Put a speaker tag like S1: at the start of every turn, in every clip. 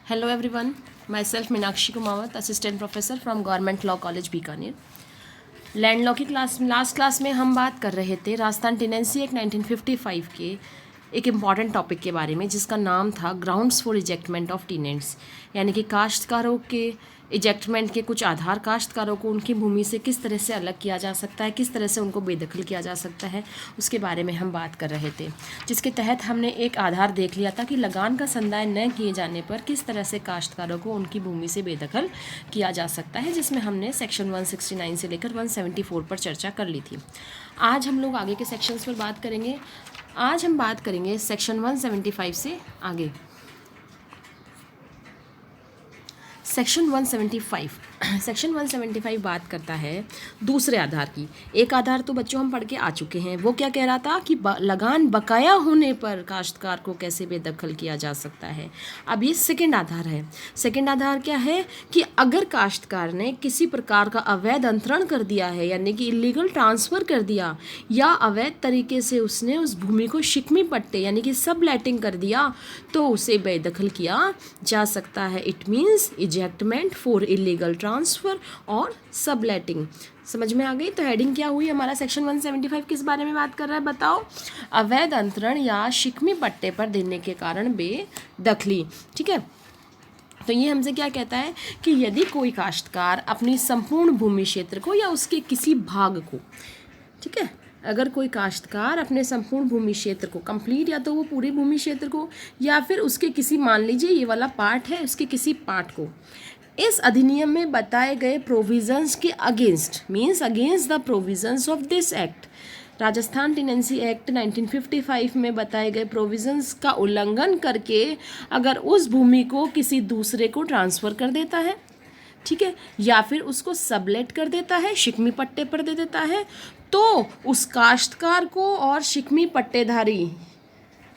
S1: Hello everyone, myself Meenakshi Kumawat, assistant professor from Government Law College Bikaner. Land law की last class में हम बात कर रहे थे राजस्थान टेनेंसी एक्ट 1955 के एक इम्पॉर्टेंट टॉपिक के बारे में, जिसका नाम था grounds for ejectment of tenants, यानी कि काश्तकारों के इजेक्टमेंट के कुछ आधार काश्तकारों को उनकी भूमि से किस तरह से अलग किया जा सकता है, किस तरह से उनको बेदखल किया जा सकता है, उसके बारे में हम बात कर रहे थे। जिसके तहत हमने एक आधार देख लिया था कि लगान का संदाय न किए जाने पर किस तरह से काश्तकारों को उनकी भूमि से बेदखल किया जा सकता है, जिसमें हमने सेक्शन 169 से लेकर 174 पर चर्चा कर ली थी। आज हम लोग आगे के सेक्शंस पर बात करेंगे। आज हम बात करेंगे सेक्शन 175 से आगे। सेक्शन 175 बात करता है दूसरे आधार की। एक आधार तो बच्चों हम पढ़ के आ चुके हैं, वो क्या कह रहा था कि लगान बकाया होने पर काश्तकार को कैसे बेदखल किया जा सकता है। अब ये सेकंड आधार है। सेकंड आधार क्या है कि अगर काश्तकार ने किसी प्रकार का अवैध अंतरण कर दिया है, यानी कि इलीगल ट्रांसफ़र कर दिया, या अवैध तरीके से उसने उस भूमि को शिकमी पट्टे यानी कि सब लेटिंग कर दिया, तो उसे बेदखल किया जा सकता है। It means ejectment for illegal transfer और सबलेटिंग। समझ में आ गई? तो हेडिंग क्या हुई हमारा? सेक्शन 175 किस बारे में बात कर रहा है बताओ? अवैध अंतरण या शिकमी पट्टे पर देने के कारण बेदखली। ठीक है, तो ये हमसे क्या कहता है कि यदि कोई काश्तकार अपनी संपूर्ण भूमि क्षेत्र को या उसके किसी भाग को, ठीक है, अगर कोई काश्तकार अपने संपूर्ण भूमि क्षेत्र को कंप्लीट, या तो वो पूरी भूमि क्षेत्र को या फिर उसके किसी, मान लीजिए ये वाला पार्ट है, उसके किसी पार्ट को इस अधिनियम में बताए गए प्रोविजंस के against, means against the provisions of this act, Rajasthan tenancy act 1955 में बताए गए प्रोविजंस का उल्लंघन करके अगर उस भूमि को किसी दूसरे को ट्रांसफ़र कर देता है, ठीक है, या फिर उसको सबलेट कर देता है, शिकमी पट्टे पर दे देता है, तो उस काश्तकार को और शिकमी पट्टेधारी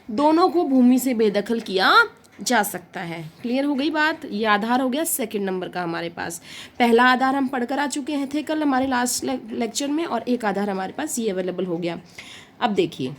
S1: दोनों को भूमि से बेदखल किया जा सकता है। क्लियर हो गई बात? ये आधार हो गया सेकंड नंबर का हमारे पास। पहला आधार हम पढ़कर आ चुके थे कल हमारे लास्ट लेक्चर में, और एक आधार हमारे पास ये अवेलेबल हो गया। अब देखिए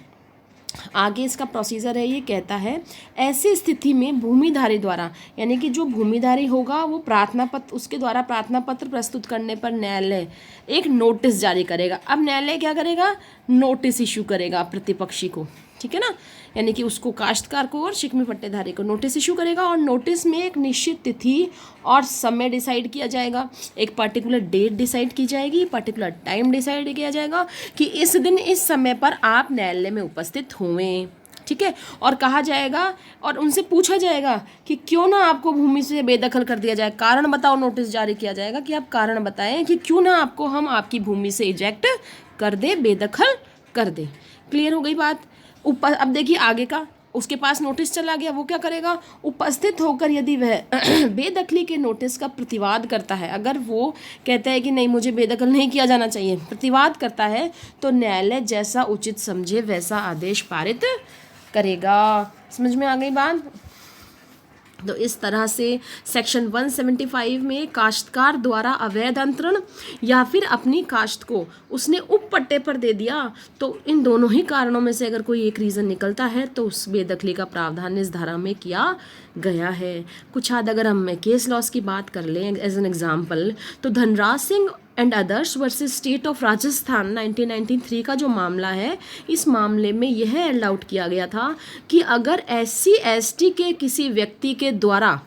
S1: आगे इसका प्रोसीजर है। ये कहता है ऐसी स्थिति में भूमिधारी द्वारा, यानी कि जो भूमिधारी होगा वो प्रार्थना पत्र, उसके द्वारा प्रार्थना पत्र प्रस्तुत करने पर न्यायालय एक नोटिस जारी करेगा। अब न्यायालय क्या करेगा? नोटिस इशू करेगा प्रतिपक्षी को, ठीक है ना, यानी कि उसको काश्तकार को और शिकमी पट्टेधारी को नोटिस इशू करेगा, और नोटिस में एक निश्चित तिथि और समय डिसाइड किया जाएगा, एक पर्टिकुलर डेट डिसाइड की जाएगी, पर्टिकुलर टाइम डिसाइड किया जाएगा कि इस दिन इस समय पर आप न्यायालय में उपस्थित हुए, ठीक है, और कहा जाएगा और उनसे पूछा जाएगा कि क्यों ना आपको भूमि से बेदखल कर दिया जाए, कारण बताओ। नोटिस जारी किया जाएगा कि आप कारण बताएं कि क्यों ना आपको हम आपकी भूमि से इजेक्ट कर दे, बेदखल कर दे। क्लियर हो गई बात? ऊपर अब देखिए आगे का, उसके पास नोटिस चला गया, वो क्या करेगा? उपस्थित होकर यदि वह बेदखली के नोटिस का प्रतिवाद करता है, अगर वो कहता है कि नहीं मुझे बेदखल नहीं किया जाना चाहिए, प्रतिवाद करता है, तो न्यायालय जैसा उचित समझे वैसा आदेश पारित करेगा। समझ में आ गई बात? तो इस तरह से सेक्शन 175 में काश्तकार द्वारा अवैध अंतरण या फिर अपनी काश्त को उसने उप पट्टे पर दे दिया, तो इन दोनों ही कारणों में से अगर कोई एक रीज़न निकलता है तो उस बेदखली का प्रावधान इस धारा में किया गया है। कुछ हद अगर हम केस लॉस की बात कर लें एज एन एग्जाम्पल, तो Dhanraj Singh and others versus state of Rajasthan 1993 का जो मामला है, इस मामले में यह अलाउड किया गया था कि अगर SC ST के किसी व्यक्ति के द्वारा,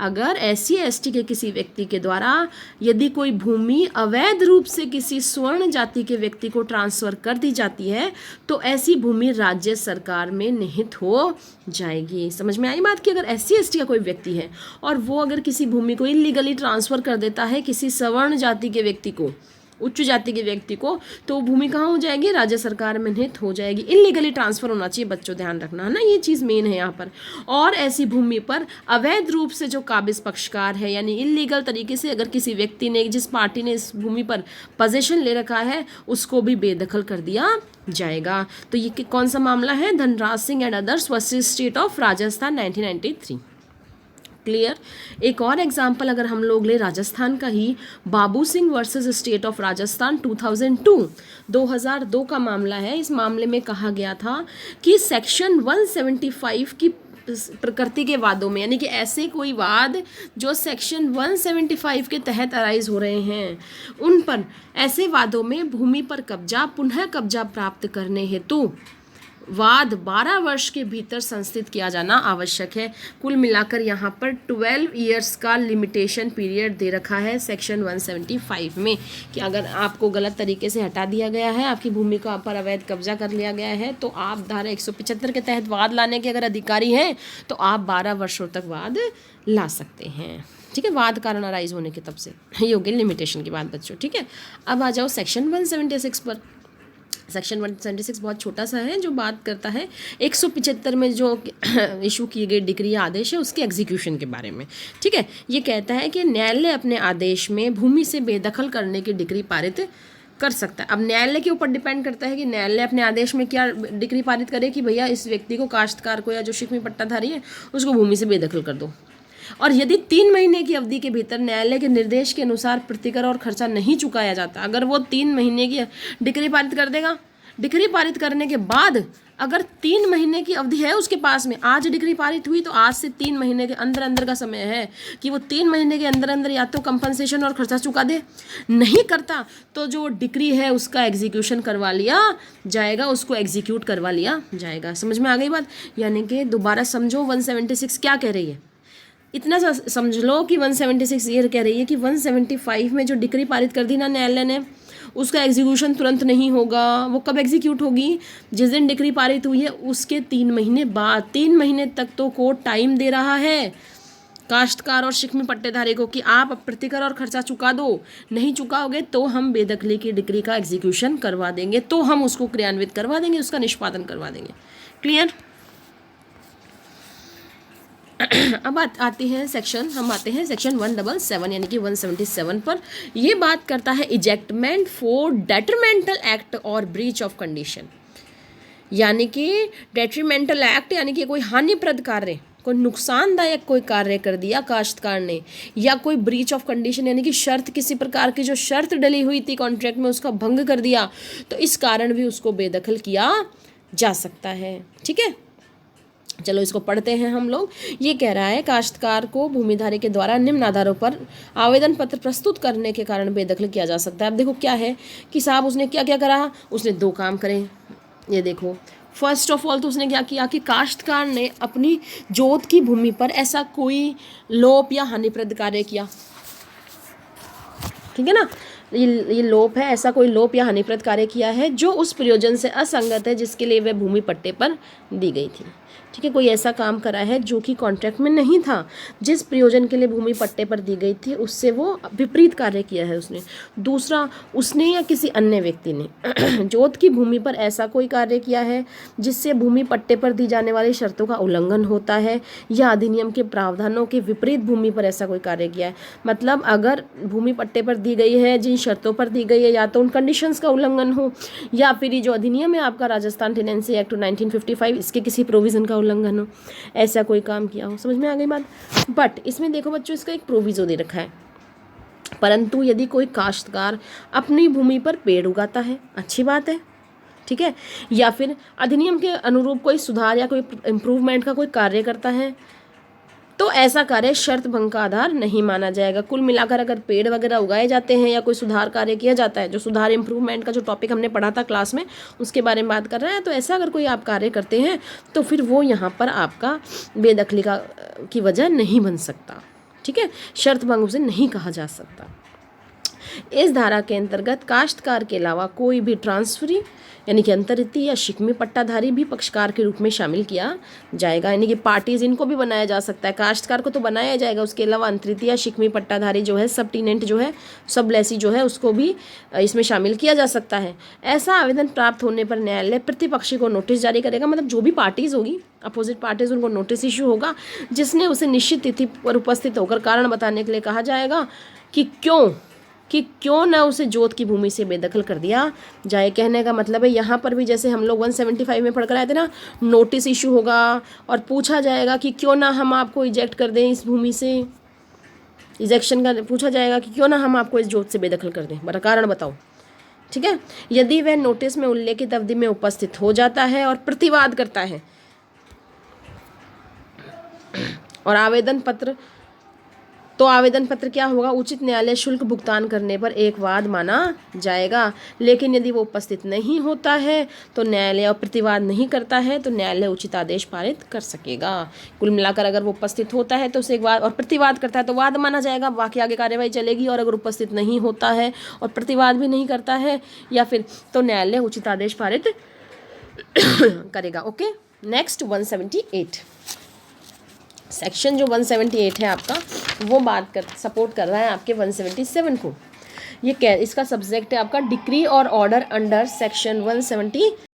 S1: अगर SC ST के किसी व्यक्ति के द्वारा यदि कोई भूमि अवैध रूप से किसी स्वर्ण जाति के व्यक्ति को ट्रांसफ़र कर दी जाती है, तो ऐसी भूमि राज्य सरकार में निहित हो जाएगी। समझ में आई बात? कि अगर SC ST का कोई व्यक्ति है और वो अगर किसी भूमि को इलीगली ट्रांसफ़र कर देता है किसी सवर्ण जाति के व्यक्ति को, उच्च जाति के व्यक्ति को, तो भूमि कहाँ हो जाएगी? राज्य सरकार में निहित हो जाएगी। इलीगली ट्रांसफ़र होना चाहिए बच्चों, ध्यान रखना है ना, ये चीज़ मेन है यहाँ पर। और ऐसी भूमि पर अवैध रूप से जो काबिज पक्षकार है, यानी इलीगल तरीके से अगर किसी व्यक्ति ने, जिस पार्टी ने इस भूमि पर पोजीशन ले रखा है, उसको भी बेदखल कर दिया जाएगा। तो ये कौन सा मामला है? Dhanraj Singh and others versus state of Rajasthan 1993। Clear? एक और एग्जाम्पल अगर हम लोग ले राजस्थान का ही, Babu Singh versus state of Rajasthan 2002 का मामला है। इस मामले में कहा गया था कि सेक्शन 175 की प्रकृति के वादों में, यानी कि ऐसे कोई वाद जो सेक्शन 175 के तहत अराइज हो रहे हैं उन पर, ऐसे वादों में भूमि पर कब्जा पुनः कब्जा प्राप्त करने हेतु वाद 12 वर्ष के भीतर संस्थित किया जाना आवश्यक है। कुल मिलाकर यहाँ पर 12 ईयर्स का लिमिटेशन पीरियड दे रखा है सेक्शन 175 में, कि अगर आपको गलत तरीके से हटा दिया गया है, आपकी भूमि को पर अवैध कब्जा कर लिया गया है, तो आप धारा 175 के तहत वाद लाने के अगर अधिकारी हैं तो आप 12 वर्षों तक वाद ला सकते हैं। ठीक है, वाद कारण अराइज होने के तब से, ये हो गई लिमिटेशन की बात बच्चों। ठीक है, अब आ जाओ सेक्शन 176 पर। सेक्शन 176 बहुत छोटा सा है, जो बात करता है 175 में जो इशू किए गए डिक्री या आदेश है उसके एग्जीक्यूशन के बारे में। ठीक है, ये कहता है कि न्यायालय अपने आदेश में भूमि से बेदखल करने की डिक्री पारित कर सकता है। अब न्यायालय के ऊपर डिपेंड करता है कि न्यायालय अपने आदेश में क्या डिक्री पारित करे कि भैया इस व्यक्ति को, काश्तकार को या जो शिकमी पट्टाधारी है उसको भूमि से बेदखल कर दो। और यदि 3 महीने की अवधि के भीतर न्यायालय के निर्देश के अनुसार प्रतिकर और खर्चा नहीं चुकाया जाता, अगर वो 3 महीने की डिक्री पारित कर देगा, डिक्री पारित करने के बाद अगर 3 महीने की अवधि है उसके पास में, आज डिक्री पारित हुई तो आज से 3 महीने के अंदर अंदर का समय है कि वो 3 महीने के अंदर अंदर या तो कंपनसेशन और खर्चा चुका दे, नहीं करता तो जो डिक्री है उसका एग्जीक्यूशन करवा लिया जाएगा, उसको एग्जीक्यूट करवा लिया जाएगा। समझ में आ गई बात? यानी कि दोबारा समझो 176 क्या कह रही है, इतना सा समझ लो कि 176 ये कह रही है कि 175 में जो डिक्री पारित कर दी ना न्यायालय ने, उसका एग्जीक्यूशन तुरंत नहीं होगा। वो कब एग्जीक्यूट होगी? जिस दिन डिक्री पारित हुई है उसके 3 महीने बाद। 3 महीने तक तो कोर्ट टाइम दे रहा है काश्तकार और शिकमी पट्टेधारी को कि आप प्रतिकर और खर्चा चुका दो, नहीं चुकाओगे तो हम बेदखली की डिक्री का एग्जीक्यूशन करवा देंगे, तो हम उसको क्रियान्वित करवा देंगे, उसका निष्पादन करवा देंगे। क्लियर? अब आते हैं सेक्शन 177 यानी कि 177 पर। ये बात करता है इजेक्टमेंट फॉर डेट्रीमेंटल एक्ट और ब्रीच ऑफ कंडीशन, यानी कि डेट्रीमेंटल एक्ट यानी कि कोई हानिप्रद कार्य, कोई नुकसानदायक कोई कार्य कर दिया काश्तकार ने, या कोई ब्रीच ऑफ कंडीशन यानी कि शर्त, किसी प्रकार की जो शर्त डली हुई थी कॉन्ट्रैक्ट में उसका भंग कर दिया, तो इस कारण भी उसको बेदखल किया जा सकता है। ठीक है, चलो इसको पढ़ते हैं हम लोग। ये कह रहा है काश्तकार को भूमिधारी के द्वारा निम्न आधारों पर आवेदन पत्र प्रस्तुत करने के कारण बेदखल किया जा सकता है। अब देखो क्या है कि साहब उसने क्या क्या करा, उसने 2 काम करे। ये देखो, फर्स्ट ऑफ ऑल तो उसने क्या किया कि काश्तकार ने अपनी जोत की भूमि पर ऐसा कोई लोप या हानिप्रद कार्य किया। ठीक है ना, ये लोप है, ऐसा कोई लोप या हानिप्रद कार्य किया है जो उस प्रयोजन से असंगत है जिसके लिए वह भूमि पट्टे पर दी गई थी। ठीक है, कोई ऐसा काम करा है जो कि कॉन्ट्रैक्ट में नहीं था, जिस प्रयोजन के लिए भूमि पट्टे पर दी गई थी उससे वो विपरीत कार्य किया है उसने। दूसरा, उसने या किसी अन्य व्यक्ति ने जोत की भूमि पर ऐसा कोई कार्य किया है जिससे भूमि पट्टे पर दी जाने वाली शर्तों का उल्लंघन होता है, या अधिनियम के प्रावधानों के विपरीत भूमि पर ऐसा कोई कार्य किया है। मतलब अगर भूमि पट्टे पर दी गई है, जिन शर्तों पर दी गई है, या तो उन कंडीशंस का उल्लंघन हो, या फिर ये जो अधिनियम है आपका राजस्थान टेनेंसी एक्ट 1955 इसके किसी प्रोविज़न का उल्लंघन हो, ऐसा कोई काम किया हो। समझ में आ गई बात? बट इसमें देखो बच्चों, इसका एक प्रोविज़ो दे रखा है, परंतु यदि कोई काश्तकार अपनी भूमि पर पेड़ उगाता है, अच्छी बात है, ठीक है, या फिर अधिनियम के अनुरूप कोई सुधार या कोई इम्प्रूवमेंट का कोई कार्य करता है, तो ऐसा कार्य शर्त भंग का आधार नहीं माना जाएगा। कुल मिलाकर अगर पेड़ वगैरह उगाए जाते हैं या कोई सुधार कार्य किया जाता है, जो सुधार इम्प्रूवमेंट का जो टॉपिक हमने पढ़ा था क्लास में उसके बारे में बात कर रहे हैं, तो ऐसा अगर कोई आप कार्य करते हैं तो फिर वो यहाँ पर आपका बेदखली की वजह नहीं बन सकता। ठीक है, शर्त भंग उसे नहीं कहा जा सकता। इस धारा के अंतर्गत काश्तकार के अलावा कोई भी ट्रांसफरी यानी कि अंतरिती या शिकमी पट्टाधारी भी पक्षकार के रूप में शामिल किया जाएगा, यानी कि पार्टीज इनको भी बनाया जा सकता है। काश्तकार को तो बनाया जाएगा, उसके अलावा अंतरिती या शिकमी पट्टाधारी जो है, सब टीनेंट जो है, सब लेसी जो है, उसको भी इसमें शामिल किया जा सकता है। ऐसा आवेदन प्राप्त होने पर न्यायालय प्रतिपक्षी को नोटिस जारी करेगा, मतलब जो भी पार्टीज होगी, अपोजिट पार्टीज, उनको नोटिस इशू होगा, जिसने उसे निश्चित तिथि पर उपस्थित होकर कारण बताने के लिए कहा जाएगा कि क्यों ना उसे जोत की भूमि से बेदखल कर दिया जाए। कहने का मतलब है यहाँ पर भी जैसे हम लोग 175 में पढ़ कर आए थे ना, नोटिस इशू होगा और पूछा जाएगा कि क्यों ना हम आपको इजेक्ट कर दें इस भूमि से, इजेक्शन का पूछा जाएगा कि क्यों ना हम आपको इस जोत से बेदखल कर दें, बड़ा कारण बताओ। ठीक है, यदि वह नोटिस में उल्लेखित अवधि में उपस्थित हो जाता है और प्रतिवाद करता है, और आवेदन पत्र, तो आवेदन पत्र क्या होगा, उचित न्यायालय शुल्क भुगतान करने पर एक वाद माना जाएगा। लेकिन यदि वो उपस्थित नहीं होता है तो न्यायालय, और प्रतिवाद नहीं करता है तो न्यायालय उचित आदेश पारित कर सकेगा। कुल मिलाकर अगर वो उपस्थित होता है तो उसे एक वाद, और प्रतिवाद करता है तो वाद माना जाएगा, बाकी आगे कार्यवाही चलेगी। और अगर उपस्थित नहीं होता है और प्रतिवाद भी नहीं करता है या फिर, तो न्यायालय उचित आदेश पारित करेगा। ओके, नेक्स्ट 178 सेक्शन जो 178 है आपका, वो सपोर्ट कर रहा है आपके 177 को। ये इसका सब्जेक्ट है आपका डिक्री और ऑर्डर अंडर सेक्शन 170